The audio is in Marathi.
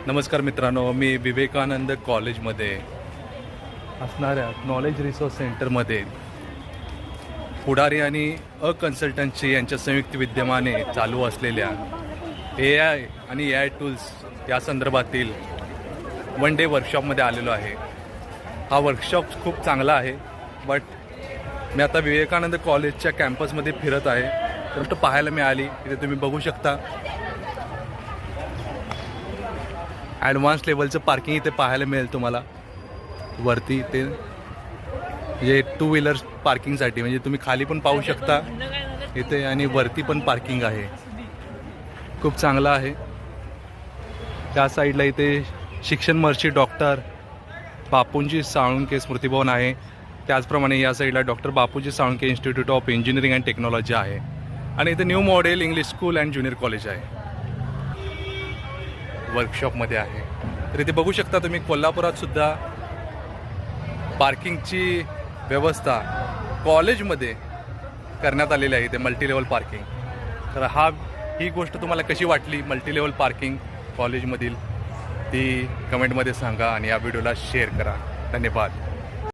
नमस्कार मित्रांनो, मी विवेकानंद कॉलेजमध्ये असणाऱ्या नॉलेज रिसोर्स सेंटरमध्ये पुढारी आणि कन्सल्टन्सी यांच्या संयुक्त विद्यमाने चालू असलेल्या AI आणि AI टूल्स या संदर्भातील वन डे वर्कशॉपमध्ये आलेलो आहे. हा वर्कशॉप खूप चांगला आहे, बट मी आता विवेकानंद कॉलेजच्या कॅम्पसमध्ये फिरत आहे. तर पाहायला मिळाली इथे तुम्ही बघू शकता. ॲडव्हान्स लेवलचं पार्किंग इथे पाहायला मिळेल तुम्हाला. वरती ते म्हणजे टू व्हीलर पार्किंगसाठी, म्हणजे तुम्ही खाली पण पाहू शकता इथे, आणि वरती पण पार्किंग आहे. खूप चांगलं आहे. त्या साईडला इथे शिक्षण महर्षी डॉक्टर बापूंजी साळुंके स्मृतिभवन आहे. त्याचप्रमाणे या साईडला doctor Bapuji Salunke institute of engineering and technology आहे. आणि इथे new model English school and junior college आहे, वर्कशॉपमध्ये आहे. तर इथे बघू शकता तुम्ही, कोल्हापुरात सुद्धा पार्किंगची व्यवस्था कॉलेजमध्ये करण्यात आलेली आहे. इथे मल्टीलेवल पार्किंग. तर ही गोष्ट तुम्हाला कशी वाटली, मल्टीलेवल पार्किंग कॉलेजमधील, ती कमेंटमध्ये सांगा आणि या व्हिडिओला शेअर करा. धन्यवाद.